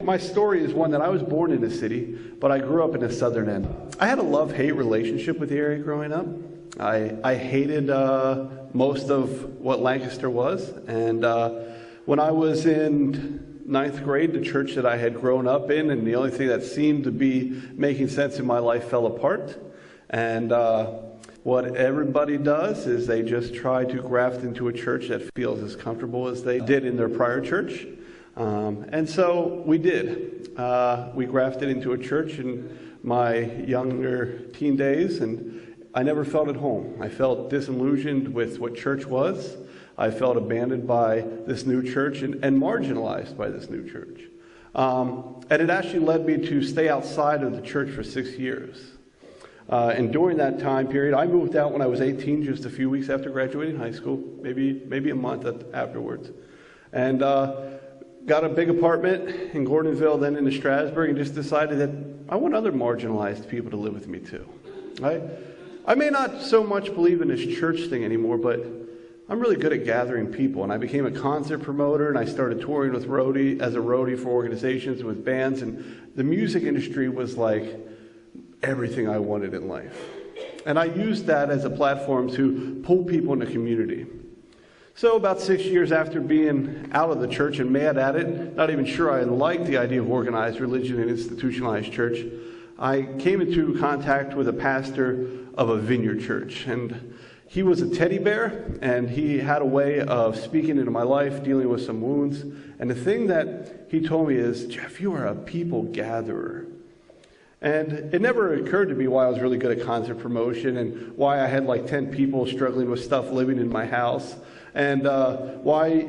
My story is one that I was born in the city, but I grew up in the southern end. I had a love-hate relationship with the area growing up. I hated most of what Lancaster was, and when I was in ninth grade, the church that I had grown up in, and the only thing that seemed to be making sense in my life fell apart. And what everybody does is they just try to graft into a church that feels as comfortable as they did in their prior church. And so we did. We grafted into a church in my younger teen days, and I never felt at home. I felt disillusioned with what church was. I felt abandoned by this new church and marginalized by this new church. And it actually led me to stay outside of the church for 6 years. And during that time period, I moved out when I was 18, just a few weeks after graduating high school, maybe a month afterwards. And got a big apartment in Gordonville, then into Strasburg, and just decided that I want other marginalized people to live with me too. I may not so much believe in this church thing anymore, but I'm really good at gathering people, and I became a concert promoter, and I started touring with as a roadie for organizations and with bands, and the music industry was like everything I wanted in life. And I used that as a platform to pull people in the community. So about 6 years after being out of the church and mad at it, not even sure I liked the idea of organized religion and institutionalized church, I came into contact with a pastor of a vineyard church. And he was a teddy bear, and he had a way of speaking into my life, dealing with some wounds. And the thing that he told me is, Jeff, you are a people gatherer. And it never occurred to me why I was really good at concert promotion and why I had like 10 people struggling with stuff living in my house. And why,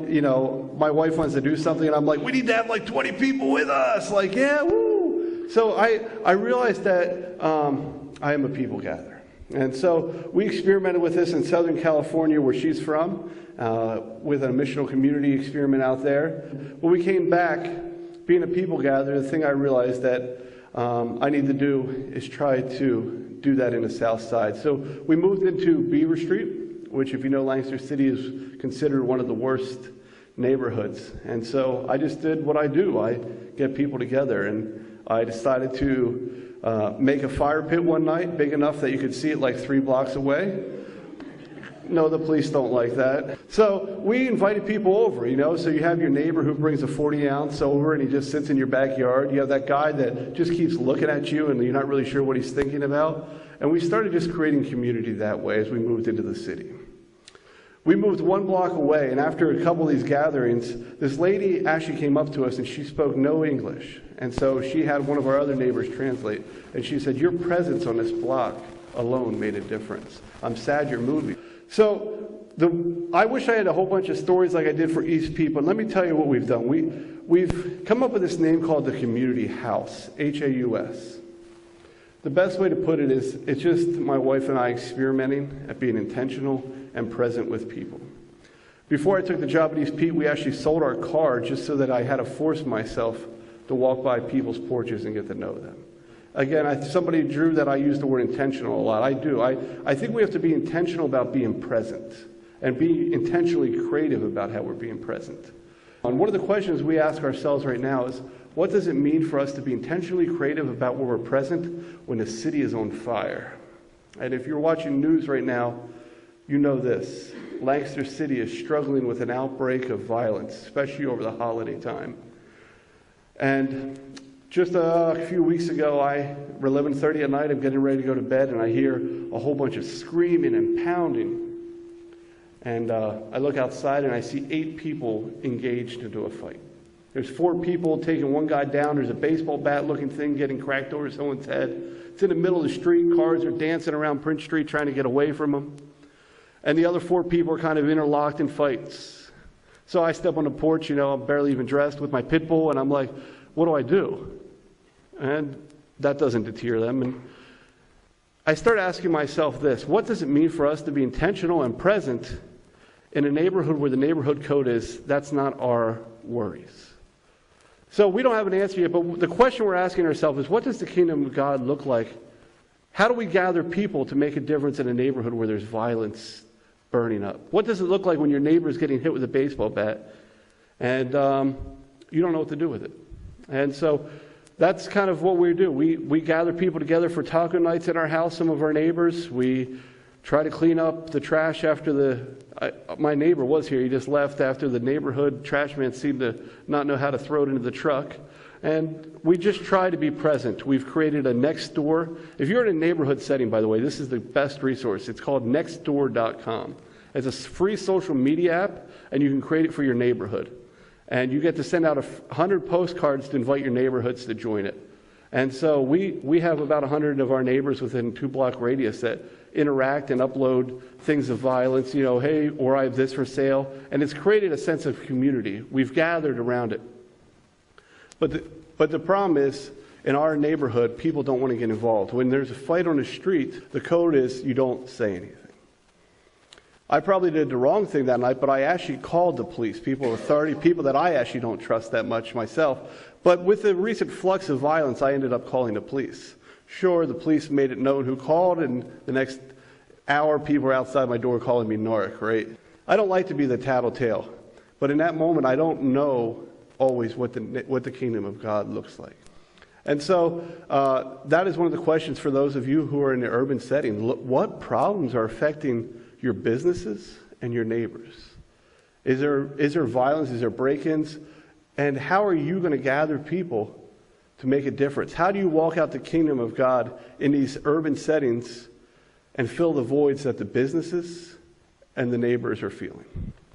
my wife wants to do something, and I'm like, we need to have like 20 people with us. Like, yeah, woo. So I realized that I am a people gatherer. And so we experimented with this in Southern California, where she's from, with a missional community experiment out there. When we came back, being a people gatherer, the thing I realized that I need to do is try to do that in the South Side. So we moved into Beaver Street, which, if you know, Lancaster City is considered one of the worst neighborhoods. And so I just did what I do. I get people together, and I decided to make a fire pit one night, big enough that you could see it like 3 blocks away. No, the police don't like that. So we invited people over, so you have your neighbor who brings a 40-ounce over, and he just sits in your backyard. You have that guy that just keeps looking at you, and you're not really sure what he's thinking about. And we started just creating community that way as we moved into the city. We moved 1 block away, and after a couple of these gatherings, this lady actually came up to us, and she spoke no English. And so she had one of our other neighbors translate, and she said, your presence on this block alone made a difference. I'm sad you're moving. So I wish I had a whole bunch of stories like I did for East Peak, but let me tell you what we've done. We've come up with this name called the Community House, H-A-U-S. The best way to put it is, it's just my wife and I experimenting at being intentional and present with people. Before I took the job at East Pete, we actually sold our car just so that I had to force myself to walk by people's porches and get to know them. Again, somebody drew that I use the word intentional a lot. I do. I think we have to be intentional about being present and be intentionally creative about how we're being present. And one of the questions we ask ourselves right now is, what does it mean for us to be intentionally creative about where we're present when the city is on fire? And if you're watching news right now, you know this. Lancaster City is struggling with an outbreak of violence, especially over the holiday time. And just a few weeks ago, around 11:30 at night, I'm getting ready to go to bed, and I hear a whole bunch of screaming and pounding. And I look outside, and I see 8 people engaged into a fight. There's 4 people taking one guy down. There's a baseball bat-looking thing getting cracked over someone's head. It's in the middle of the street. Cars are dancing around Prince Street trying to get away from them. And the other 4 people are kind of interlocked in fights. So I step on the porch, I'm barely even dressed with my pit bull, and I'm like, what do I do? And that doesn't deter them. And I start asking myself this: what does it mean for us to be intentional and present in a neighborhood where the neighborhood code is, that's not our worries? So we don't have an answer yet, but the question we're asking ourselves is, what does the kingdom of God look like? How do we gather people to make a difference in a neighborhood where there's violence burning up? What does it look like when your neighbor is getting hit with a baseball bat and you don't know what to do with it? And so that's kind of what we do. We gather people together for taco nights at our house, some of our neighbors. We try to clean up the trash after my neighbor was here. He just left after the neighborhood trash man seemed to not know how to throw it into the truck. And we just try to be present. We've created a Nextdoor. If you're in a neighborhood setting, by the way, this is the best resource. It's called Nextdoor.com. It's a free social media app, and you can create it for your neighborhood. And you get to send out 100 postcards to invite your neighborhoods to join it. And so we have about 100 of our neighbors within a 2-block radius that interact and upload things of violence, hey, or I have this for sale. And it's created a sense of community. We've gathered around it. But the problem is, in our neighborhood, people don't want to get involved. When there's a fight on the street, the code is you don't say anything. I probably did the wrong thing that night, but I actually called the police, people of authority, people that I actually don't trust that much myself. But with the recent flux of violence, I ended up calling the police. Sure, the police made it known who called, and the next hour, people were outside my door calling me narc, right? I don't like to be the tattletale, but in that moment, I don't know always what the kingdom of God looks like. And so that is one of the questions for those of you who are in the urban setting. What problems are affecting your businesses and your neighbors? Is there violence? Is there break-ins? And how are you going to gather people to make a difference? How do you walk out the kingdom of God in these urban settings and fill the voids that the businesses and the neighbors are feeling?